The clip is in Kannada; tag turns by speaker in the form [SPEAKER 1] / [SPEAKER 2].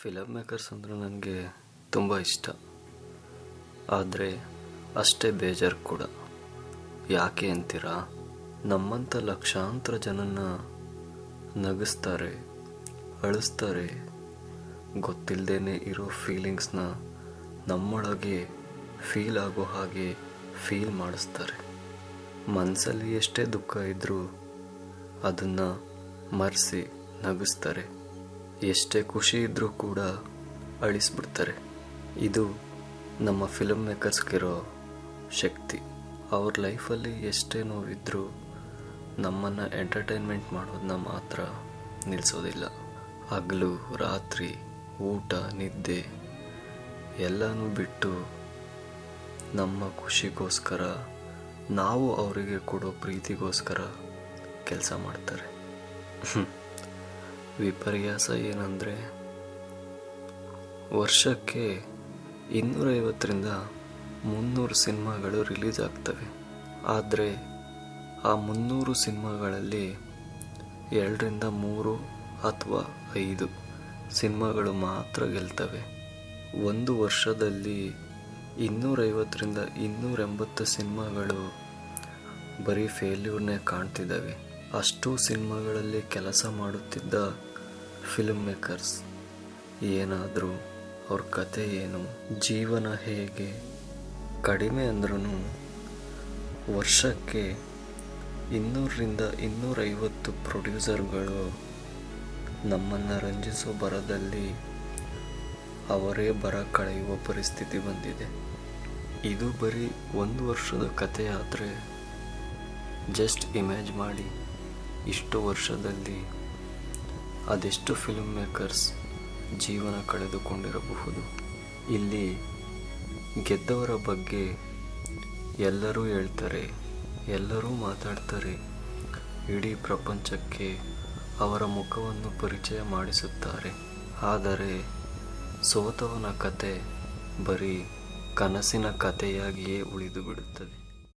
[SPEAKER 1] ಫಿಲಮ್ ಮೇಕರ್ಸ್ ಅಂದರೆ ನನಗೆ ತುಂಬ ಇಷ್ಟ. ಆದರೆ ಅಷ್ಟೇ ಬೇಜಾರು ಕೂಡ. ಯಾಕೆ ಅಂತೀರಾ? ನಮ್ಮಂಥ ಲಕ್ಷಾಂತರ ಜನನ್ನ ನಗಿಸ್ತಾರೆ, ಅಳಿಸ್ತಾರೆ, ಗೊತ್ತಿಲ್ಲದೇ ಇರೋ ಫೀಲಿಂಗ್ಸ್ನ ನಮ್ಮೊಳಗೆ ಫೀಲ್ ಆಗೋ ಹಾಗೆ ಫೀಲ್ ಮಾಡಿಸ್ತಾರೆ. ಮನಸ್ಸಲ್ಲಿ ಎಷ್ಟೇ ದುಃಖ ಇದ್ದರೂ ಅದನ್ನು ಮರೆಸಿ ನಗಿಸ್ತಾರೆ. ಎಷ್ಟೇ ಖುಷಿ ಇದ್ದರೂ ಕೂಡ ಅಳಿಸ್ಬಿಡ್ತಾರೆ. ಇದು ನಮ್ಮ ಫಿಲಮ್ ಮೇಕರ್ಸ್ಗಿರೋ ಶಕ್ತಿ. ಅವ್ರ ಲೈಫಲ್ಲಿ ಎಷ್ಟೇ ನೋವಿದ್ರೂ ನಮ್ಮನ್ನು ಎಂಟರ್ಟೈನ್ಮೆಂಟ್ ಮಾಡೋದನ್ನ ಮಾತ್ರ ನಿಲ್ಲಿಸೋದಿಲ್ಲ. ಹಗಲು ರಾತ್ರಿ ಊಟ ನಿದ್ದೆ ಎಲ್ಲನೂ ಬಿಟ್ಟು ನಮ್ಮ ಖುಷಿಗೋಸ್ಕರ, ನಾವು ಅವರಿಗೆ ಕೊಡೋ ಪ್ರೀತಿಗೋಸ್ಕರ ಕೆಲಸ ಮಾಡ್ತಾರೆ. ವಿಪರ್ಯಾಸ ಏನಂದರೆ, ವರ್ಷಕ್ಕೆ 250ರಿಂದ 300 ಸಿನಿಮಾಗಳು ರಿಲೀಸ್ ಆಗ್ತವೆ. ಆದರೆ ಆ 300 ಸಿನಿಮಾಗಳಲ್ಲಿ 2ರಿಂದ 3 ಅಥವಾ 5 ಸಿನಿಮಾಗಳು ಮಾತ್ರ ಗೆಲ್ತವೆ. ಒಂದು ವರ್ಷದಲ್ಲಿ 250ರಿಂದ 280 ಸಿನಿಮಾಗಳು ಬರೀ ಫೇಲ್ಯೂರ್ನೇ ಕಾಣ್ತಿದ್ದಾವೆ. ಅಷ್ಟು ಸಿನಿಮಾಗಳಲ್ಲಿ ಕೆಲಸ ಮಾಡುತ್ತಿದ್ದ ಫಿಲ್ಮ್ ಮೇಕರ್ಸ್ ಏನಾದರೂ, ಅವ್ರ ಕತೆ ಏನು, ಜೀವನ ಹೇಗೆ, ಕಡಿಮೆ ಅಂದ್ರೂ ವರ್ಷಕ್ಕೆ 200ರಿಂದ 250 ಪ್ರೊಡ್ಯೂಸರ್ಗಳು ನಮ್ಮನ್ನು ರಂಜಿಸೋ ಬರದಲ್ಲಿ ಅವರೇ ಬರ ಕಳೆಯುವ ಪರಿಸ್ಥಿತಿ ಬಂದಿದೆ. ಇದು ಬರೀ 1 ವರ್ಷದ ಕತೆ ಆದರೆ ಜಸ್ಟ್ ಇಮ್ಯಾಜ್ ಮಾಡಿ, ಇಷ್ಟು ವರ್ಷದಲ್ಲಿ ಅದೆಷ್ಟು ಫಿಲ್ಮ್ ಮೇಕರ್ಸ್ ಜೀವನ ಕಳೆದುಕೊಂಡಿರಬಹುದು. ಇಲ್ಲಿ ಗೆದ್ದವರ ಬಗ್ಗೆ ಎಲ್ಲರೂ ಹೇಳ್ತಾರೆ, ಎಲ್ಲರೂ ಮಾತಾಡ್ತಾರೆ, ಇಡೀ ಪ್ರಪಂಚಕ್ಕೆ ಅವರ ಮುಖವನ್ನು ಪರಿಚಯ ಮಾಡಿಸುತ್ತಾರೆ. ಆದರೆ ಸೋತವನ ಕತೆ ಬರೀ ಕನಸಿನ ಕಥೆಯಾಗಿಯೇ ಉಳಿದು ಬಿಡುತ್ತದೆ.